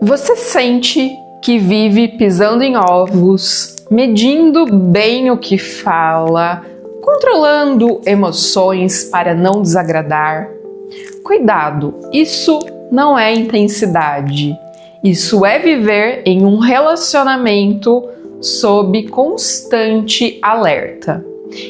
Você sente que vive pisando em ovos, medindo bem o que fala, controlando emoções para não desagradar? Cuidado, isso não é intensidade. Isso é viver em um relacionamento sob constante alerta.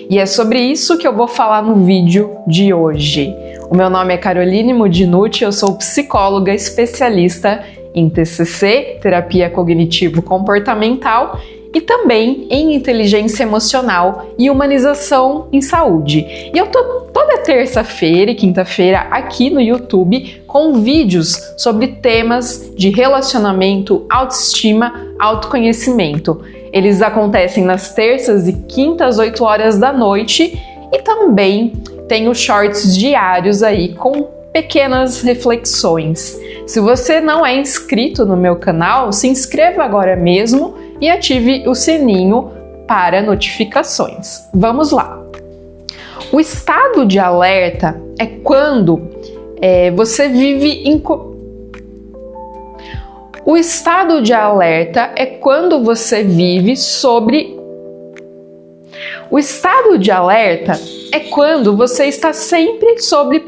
E é sobre isso que eu vou falar no vídeo de hoje. O meu nome é Caroline Mudinucci, eu sou psicóloga especialista em TCC, terapia cognitivo-comportamental, e também em inteligência emocional e humanização em saúde. E eu tô toda terça-feira e quinta-feira aqui no YouTube com vídeos sobre temas de relacionamento, autoestima, autoconhecimento. Eles acontecem nas terças e quintas, 8 horas da noite, e também tem os shorts diários aí com pequenas reflexões. Se você não é inscrito no meu canal, se inscreva agora mesmo e ative o sininho para notificações. Vamos lá! O estado de alerta é quando você vive em... O estado de alerta é quando você vive sobre... O estado de alerta é quando você está sempre sobre...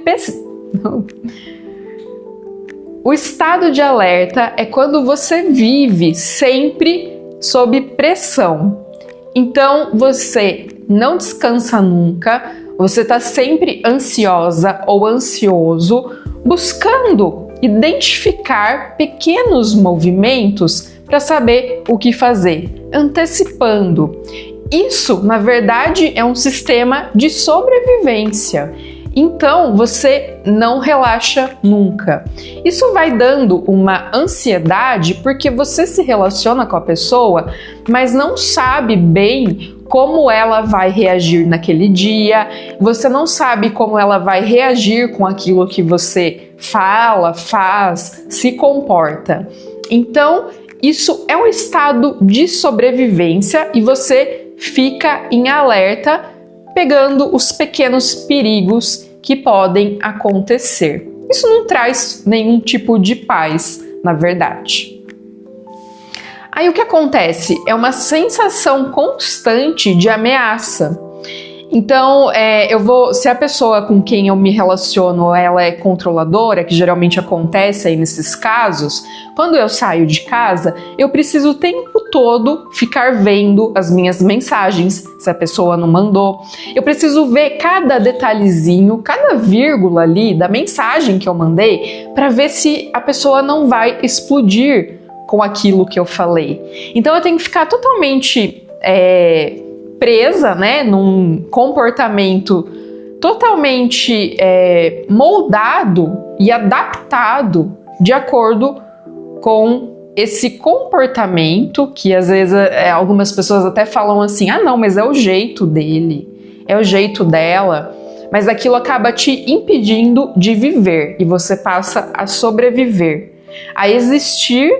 O estado de alerta é quando você vive sempre sob pressão. Então você não descansa nunca, você está sempre ansiosa ou ansioso, buscando identificar pequenos movimentos para saber o que fazer, antecipando. Isso, na verdade, é um sistema de sobrevivência. Então, você não relaxa nunca. Isso vai dando uma ansiedade porque você se relaciona com a pessoa, mas não sabe bem como ela vai reagir naquele dia, você não sabe como ela vai reagir com aquilo que você fala, faz, se comporta. Então, isso é um estado de sobrevivência e você fica em alerta, pegando os pequenos perigos que podem acontecer. Isso não traz nenhum tipo de paz, na verdade. Aí o que acontece? É uma sensação constante de ameaça. Então, se a pessoa com quem eu me relaciono, ela é controladora, que geralmente acontece aí nesses casos, quando eu saio de casa, eu preciso o tempo todo ficar vendo as minhas mensagens, se a pessoa não mandou. Eu preciso ver cada detalhezinho, cada vírgula ali da mensagem que eu mandei, para ver se a pessoa não vai explodir com aquilo que eu falei. Então, eu tenho que ficar totalmente... presa, né, num comportamento totalmente moldado e adaptado de acordo com esse comportamento que às vezes algumas pessoas até falam assim, ah não, mas é o jeito dele, é o jeito dela, mas aquilo acaba te impedindo de viver e você passa a sobreviver, a existir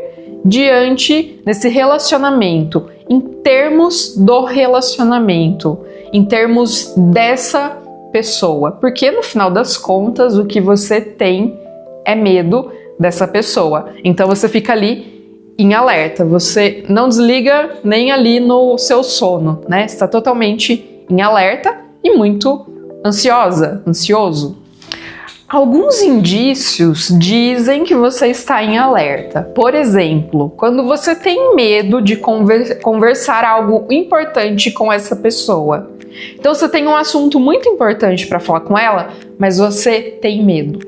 diante desse relacionamento, em termos do relacionamento, em termos dessa pessoa, porque no final das contas o que você tem é medo dessa pessoa, então você fica ali em alerta, você não desliga nem ali no seu sono, né? Está totalmente em alerta e muito ansioso. Alguns indícios dizem que você está em alerta. Por exemplo, quando você tem medo de conversar algo importante com essa pessoa. Então você tem um assunto muito importante para falar com ela, mas você tem medo.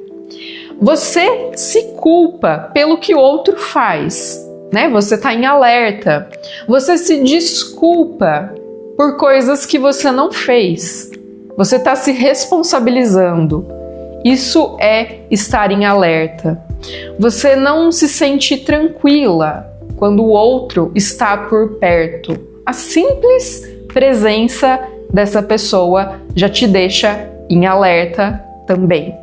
Você se culpa pelo que o outro faz, né? Você está em alerta. Você se desculpa por coisas que você não fez. Você está se responsabilizando. Isso é estar em alerta. Você não se sente tranquila quando o outro está por perto. A simples presença dessa pessoa já te deixa em alerta também.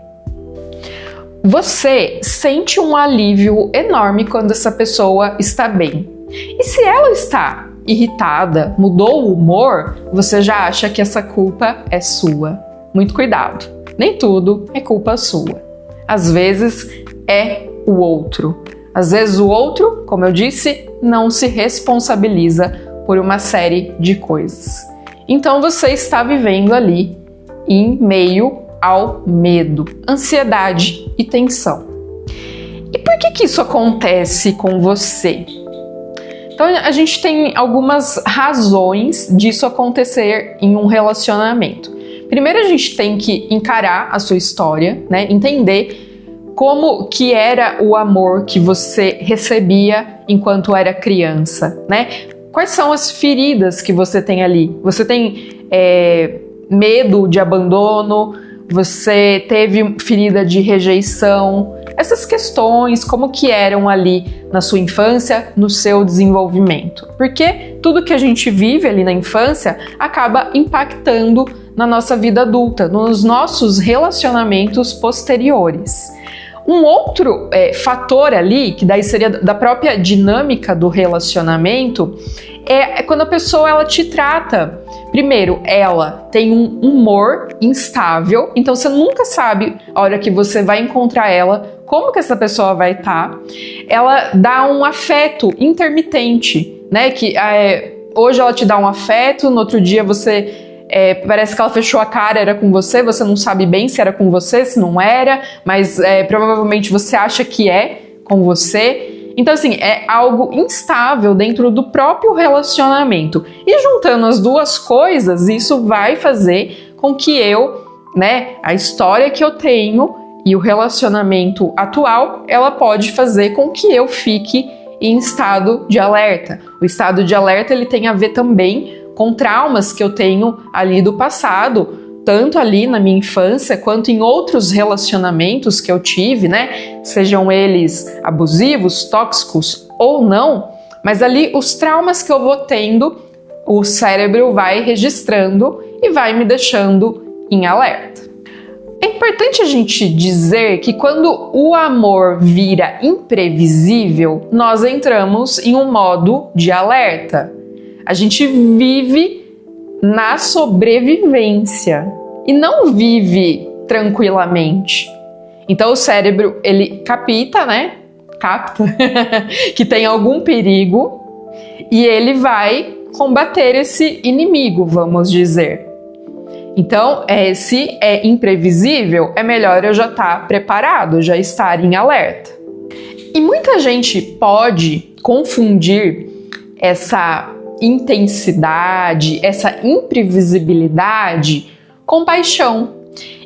Você sente um alívio enorme quando essa pessoa está bem. E se ela está irritada, mudou o humor, você já acha que essa culpa é sua. Muito cuidado. Nem tudo é culpa sua. Às vezes é o outro. Às vezes o outro, como eu disse, não se responsabiliza por uma série de coisas. Então você está vivendo ali em meio ao medo, ansiedade e tensão. E por que isso acontece com você? Então a gente tem algumas razões disso acontecer em um relacionamento. Primeiro a gente tem que encarar a sua história, né? Entender como que era o amor que você recebia enquanto era criança, né? Quais são as feridas que você tem ali? Você tem medo de abandono? Você teve ferida de rejeição? Essas questões, como que eram ali na sua infância, no seu desenvolvimento? Porque tudo que a gente vive ali na infância acaba impactando na nossa vida adulta, nos nossos relacionamentos posteriores. Um outro fator ali, que daí seria da própria dinâmica do relacionamento, é quando a pessoa ela te trata. Primeiro, ela tem um humor instável, então você nunca sabe a hora que você vai encontrar ela, como que essa pessoa vai estar. Ela dá um afeto intermitente, né? Que hoje ela te dá um afeto, no outro dia você... parece que ela fechou a cara, era com você não sabe bem se era com você, se não era, mas provavelmente você acha que é com você. Então, assim, é algo instável dentro do próprio relacionamento. E juntando as duas coisas, isso vai fazer com que a história que eu tenho e o relacionamento atual, ela pode fazer com que eu fique em estado de alerta. O estado de alerta, ele tem a ver também com traumas que eu tenho ali do passado, tanto ali na minha infância, quanto em outros relacionamentos que eu tive, né? Sejam eles abusivos, tóxicos ou não, mas ali os traumas que eu vou tendo, o cérebro vai registrando e vai me deixando em alerta. É importante a gente dizer que quando o amor vira imprevisível, nós entramos em um modo de alerta. A gente vive na sobrevivência e não vive tranquilamente. Então o cérebro, ele capta que tem algum perigo e ele vai combater esse inimigo, vamos dizer. Então, se é imprevisível, é melhor eu já estar preparado, já estar em alerta. E muita gente pode confundir essa intensidade, essa imprevisibilidade com paixão.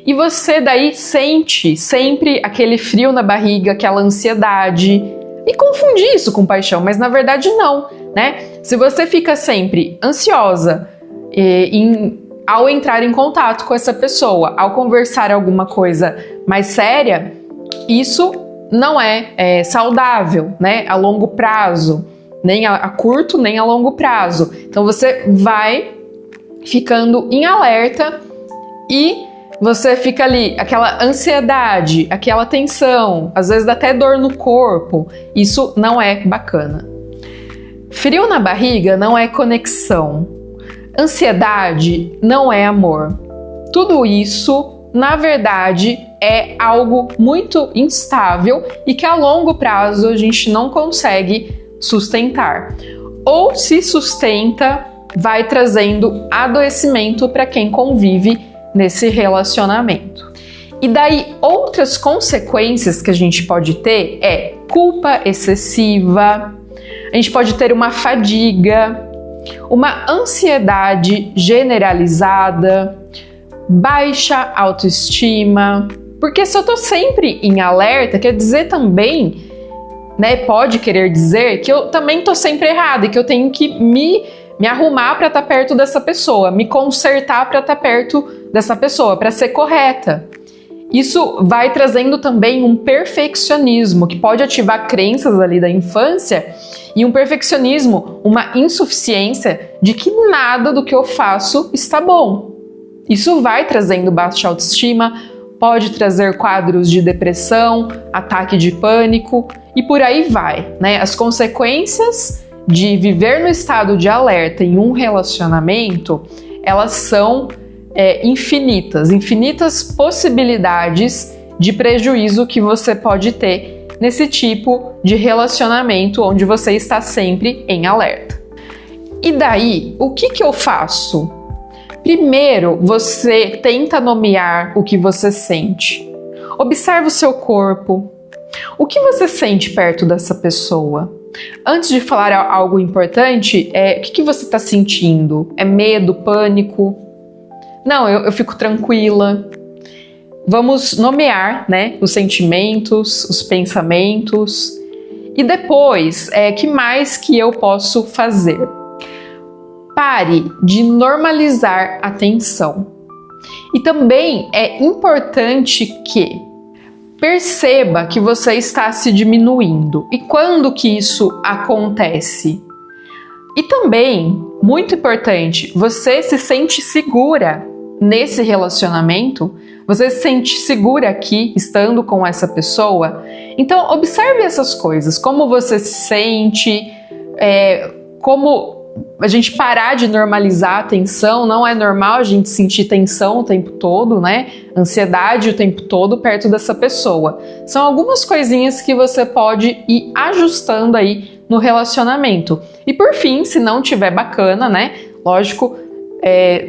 E você daí sente sempre aquele frio na barriga, aquela ansiedade e confundir isso com paixão, mas na verdade não, né? Se você fica sempre ansiosa ao entrar em contato com essa pessoa, ao conversar alguma coisa mais séria, isso não é saudável, né? A longo prazo. Nem a curto, nem a longo prazo. Então você vai ficando em alerta e você fica ali, aquela ansiedade, aquela tensão, às vezes dá até dor no corpo. Isso não é bacana. Frio na barriga não é conexão. Ansiedade não é amor. Tudo isso, na verdade, é algo muito instável e que a longo prazo a gente não consegue sustentar. Ou se sustenta, vai trazendo adoecimento para quem convive nesse relacionamento. E daí outras consequências que a gente pode ter é culpa excessiva, a gente pode ter uma fadiga, uma ansiedade generalizada, baixa autoestima, porque se eu tô sempre em alerta, quer dizer também, pode querer dizer que eu também tô sempre errada e que eu tenho que me arrumar para estar perto dessa pessoa, me consertar para estar perto dessa pessoa, para ser correta. Isso vai trazendo também um perfeccionismo que pode ativar crenças ali da infância e um perfeccionismo, uma insuficiência de que nada do que eu faço está bom. Isso vai trazendo baixa autoestima, pode trazer quadros de depressão, ataque de pânico e por aí vai, né? As consequências de viver no estado de alerta em um relacionamento, elas são infinitas possibilidades de prejuízo que você pode ter nesse tipo de relacionamento onde você está sempre em alerta. E daí, o que eu faço? Primeiro, você tenta nomear o que você sente. Observa o seu corpo. O que você sente perto dessa pessoa? Antes de falar algo importante, o que você está sentindo? É medo, pânico? Não, eu fico tranquila. Vamos nomear, né, os sentimentos, os pensamentos. E depois, que mais que eu posso fazer? Pare de normalizar a tensão. E também é importante que perceba que você está se diminuindo. E quando que isso acontece? E também, muito importante, você se sente segura nesse relacionamento? Você se sente segura aqui, estando com essa pessoa? Então, observe essas coisas. Como você se sente, como a gente parar de normalizar a tensão. Não é normal a gente sentir tensão o tempo todo, né? Ansiedade o tempo todo perto dessa pessoa. São algumas coisinhas que você pode ir ajustando aí no relacionamento. E por fim, se não tiver bacana, né? Lógico,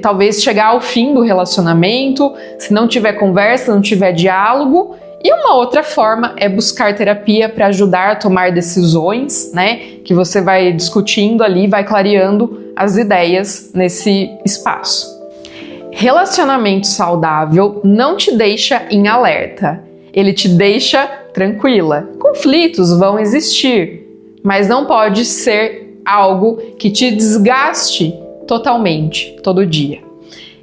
talvez chegar ao fim do relacionamento, se não tiver conversa, não tiver diálogo. E uma outra forma é buscar terapia para ajudar a tomar decisões, né? Que você vai discutindo ali, vai clareando as ideias nesse espaço. Relacionamento saudável não te deixa em alerta, ele te deixa tranquila. Conflitos vão existir, mas não pode ser algo que te desgaste totalmente, todo dia.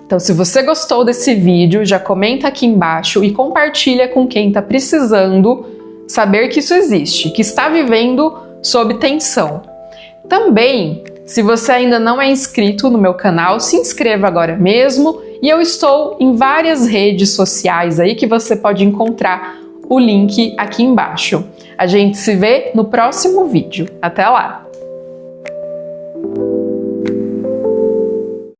Então, se você gostou desse vídeo, já comenta aqui embaixo e compartilha com quem está precisando saber que isso existe, que está vivendo sob tensão. Também, se você ainda não é inscrito no meu canal, se inscreva agora mesmo. E eu estou em várias redes sociais aí que você pode encontrar o link aqui embaixo. A gente se vê no próximo vídeo. Até lá!